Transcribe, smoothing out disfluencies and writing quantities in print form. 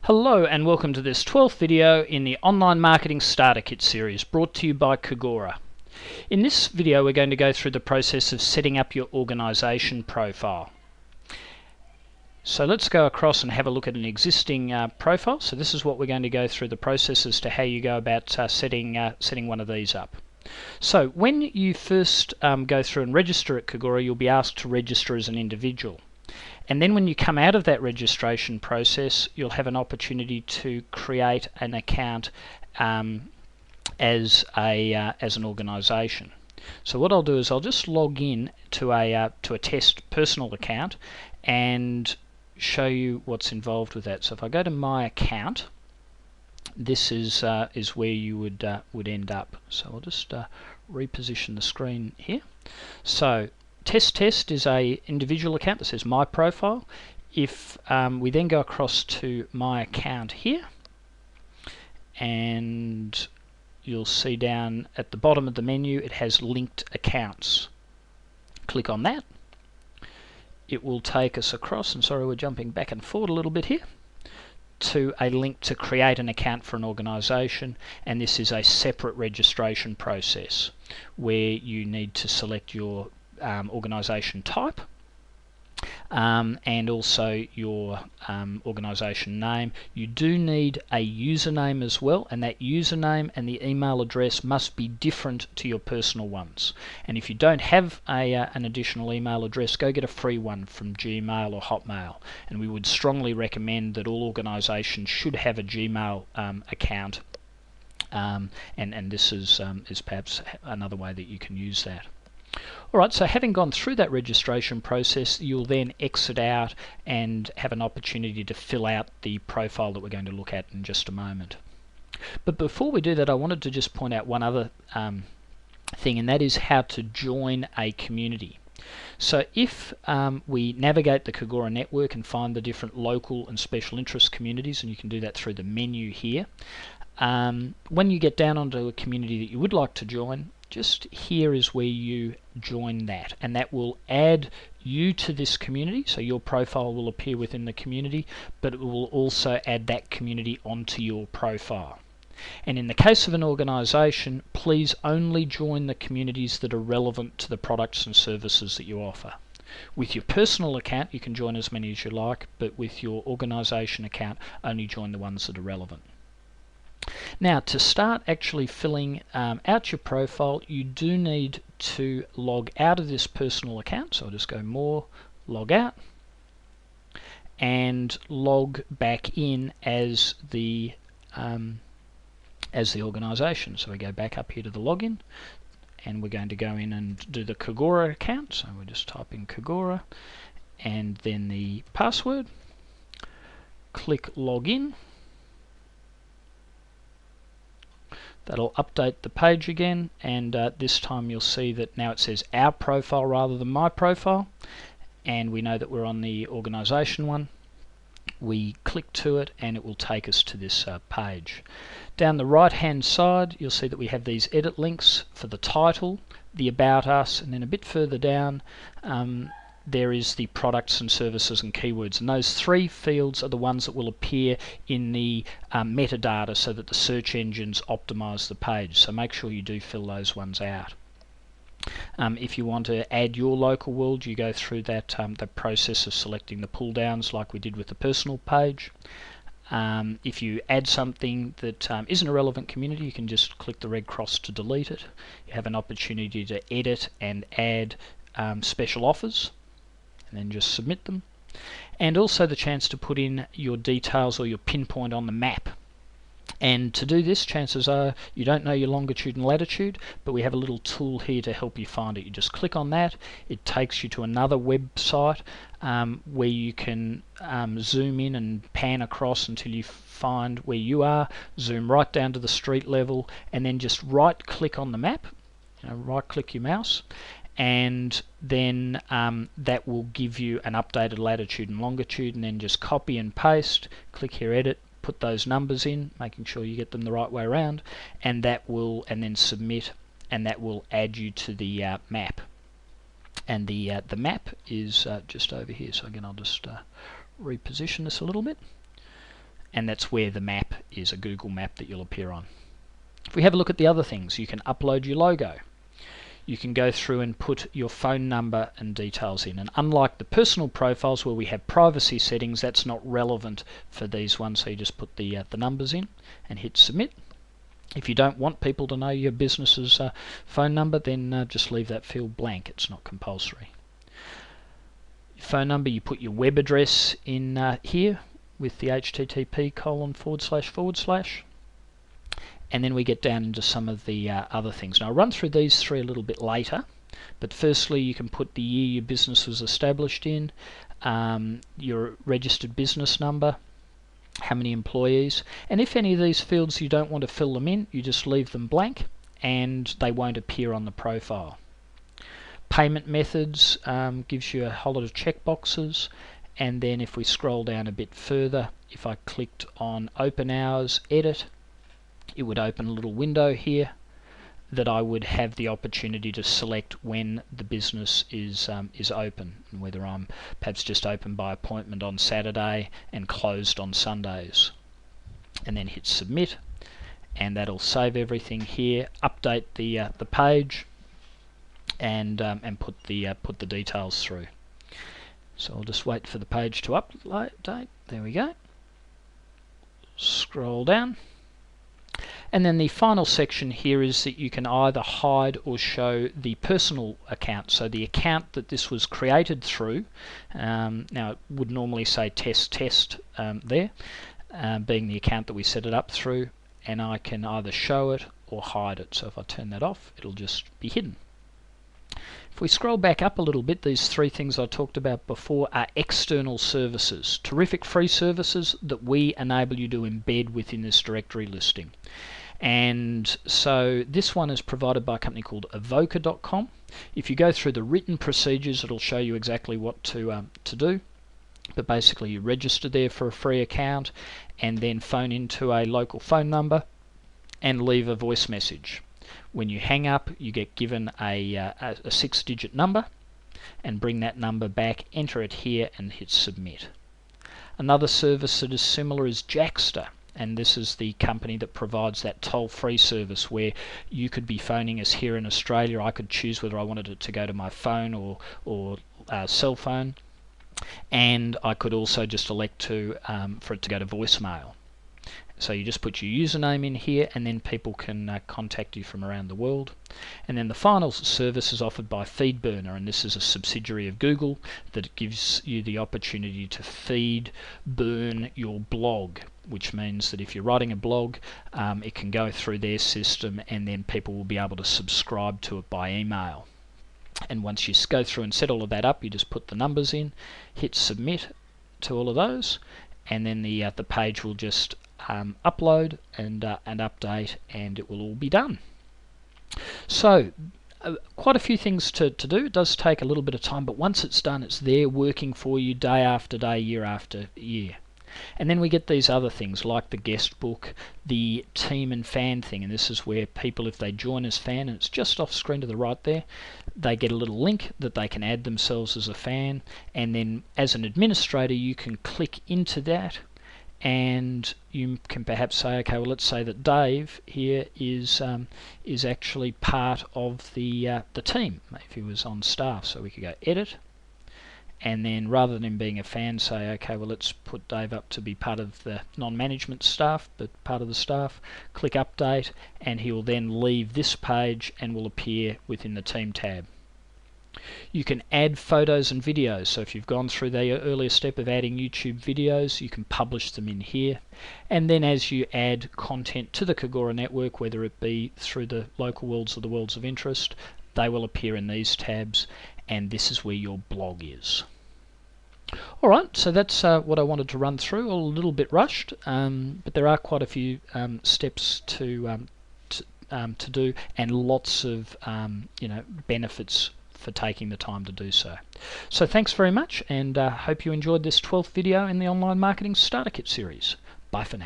Hello and welcome to this 12th video in the Online Marketing Starter Kit series brought to you by Cagora. In this video we're going to go through the process of setting up your organization profile. So let's go across and have a look at an existing profile. So this is what we're going to go through the process as to how you go about setting one of these up. So when you first go through and register at Cagora, you'll be asked to register as an individual. And then when you come out of that registration process, you'll have an opportunity to create an account as an organisation. So what I'll do is I'll just log in to a test personal account and show you what's involved with that. So if I go to my account, this is where you would end up. So I'll just reposition the screen here. So Test is a individual account that says My Profile. If we then go across to My Account here, and you'll see down at the bottom of the menu it has Linked Accounts. Click on that. It will take us across, and sorry we're jumping back and forward a little bit here, to a link to create an account for an organisation, and this is a separate registration process where you need to select your organisation type and also your organisation name. You do need a username as well, and that username and the email address must be different to your personal ones. And if you don't have an additional email address, go get a free one from Gmail or Hotmail. And we would strongly recommend that all organisations should have a Gmail account, and this is perhaps another way that you can use that. Alright, so having gone through that registration process, you'll then exit out and have an opportunity to fill out the profile that we're going to look at in just a moment. But before we do that, I wanted to just point out one other thing, and that is how to join a community. So if we navigate the Cagora network and find the different local and special interest communities, and you can do that through the menu here, when you get down onto a community that you would like to join, just here is where you join that, and that will add you to this community. So your profile will appear within the community, but it will also add that community onto your profile. And in the case of an organisation, please only join the communities that are relevant to the products and services that you offer. With your personal account you can join as many as you like, but with your organisation account only join the ones that are relevant. Now, to start actually filling out your profile, you do need to log out of this personal account. So I'll just go More, Log Out, and log back in as the organisation. So we go back up here to the login, and we're going to go in and do the Cagora account. So we'll just type in Cagora and then the password. Click Login. That'll update the page again, and this time you'll see that now it says Our Profile rather than My Profile, and we know that we're on the organisation one. We click to it and it will take us to this page. Down the right hand side you'll see that we have these edit links for the title, the About Us, and then a bit further down there is the products and services and keywords, and those three fields are the ones that will appear in the metadata so that the search engines optimize the page. So make sure you do fill those ones out. If you want to add your local world, you go through that the process of selecting the pull downs like we did with the personal page. If you add something that isn't a relevant community, you can just click the red cross to delete it. You have an opportunity to edit and add special offers, and then just submit them, and also the chance to put in your details or your pinpoint on the map. And to do this, chances are you don't know your longitude and latitude, but we have a little tool here to help you find it. You just click on that, it takes you to another website where you can zoom in and pan across until you find where you are, zoom right down to the street level, and then just right click on the map, right click your mouse, and then that will give you an updated latitude and longitude, and then just copy and paste, click here, edit, put those numbers in, making sure you get them the right way around, and then submit, and that will add you to the map. And the map is just over here. So again, I'll just reposition this a little bit, and that's where the map is, a Google map that you'll appear on. If we have a look at the other things, you can upload your logo. You can go through and put your phone number and details in, and unlike the personal profiles where we have privacy settings, that's not relevant for these ones, so you just put the numbers in and hit submit. If you don't want people to know your business's phone number, then just leave that field blank. It's not compulsory. Your phone number, you put your web address in here with the http://. And then we get down into some of the other things. Now, I'll run through these three a little bit later, but firstly you can put the year your business was established in, your registered business number, how many employees, and if any of these fields you don't want to fill them in, you just leave them blank and they won't appear on the profile. Payment methods gives you a whole lot of checkboxes, and then if we scroll down a bit further, if I clicked on open hours, edit, it would open a little window here that I would have the opportunity to select when the business is open, and whether I'm perhaps just open by appointment on Saturday and closed on Sundays. And then hit submit, and that'll save everything here, update the page, and put the details through. So I'll just wait for the page to update. There we go. Scroll down. And then the final section here is that you can either hide or show the personal account. So the account that this was created through, now it would normally say test there, being the account that we set it up through, and I can either show it or hide it. So if I turn that off, it'll just be hidden. If we scroll back up a little bit, these three things I talked about before are external services, terrific free services that we enable you to embed within this directory listing. And so this one is provided by a company called Evoca.com. If you go through the written procedures, it'll show you exactly what to do. But basically you register there for a free account and then phone into a local phone number and leave a voice message. When you hang up, you get given a 6-digit number, and bring that number back, enter it here and hit submit. Another service that is similar is Jackster, and this is the company that provides that toll-free service where you could be phoning us here in Australia. I could choose whether I wanted it to go to my phone or cell phone, and I could also just elect to for it to go to voicemail. So you just put your username in here, and then people can contact you from around the world. And then the final service is offered by FeedBurner, and this is a subsidiary of Google that gives you the opportunity to feed burn your blog, which means that if you're writing a blog, it can go through their system, and then people will be able to subscribe to it by email. And once you go through and set all of that up, you just put the numbers in, hit submit to all of those, and then the page will just upload and update, and it will all be done. So quite a few things to do. It does take a little bit of time, but once it's done, it's there working for you day after day, year after year. And then we get these other things like the guest book, the team and fan thing, and this is where people, if they join as fan, and it's just off screen to the right there, they get a little link that they can add themselves as a fan, and then as an administrator you can click into that, and you can perhaps say, okay, well, let's say that Dave here is actually part of the team if he was on staff. So we could go edit, and then rather than him being a fan, say, okay, well, let's put Dave up to be part of the non-management staff, but part of the staff. Click update, and he will then leave this page and will appear within the team tab. You can add photos and videos, so if you've gone through the earlier step of adding YouTube videos, you can publish them in here. And then as you add content to the Cagora network, whether it be through the local worlds or the worlds of interest, they will appear in these tabs, and this is where your blog is. Alright, so that's what I wanted to run through, a little bit rushed, but there are quite a few steps to do, and lots of benefits for taking the time to do so. So thanks very much, and hope you enjoyed this 12th video in the Online Marketing Starter Kit series. Bye for now.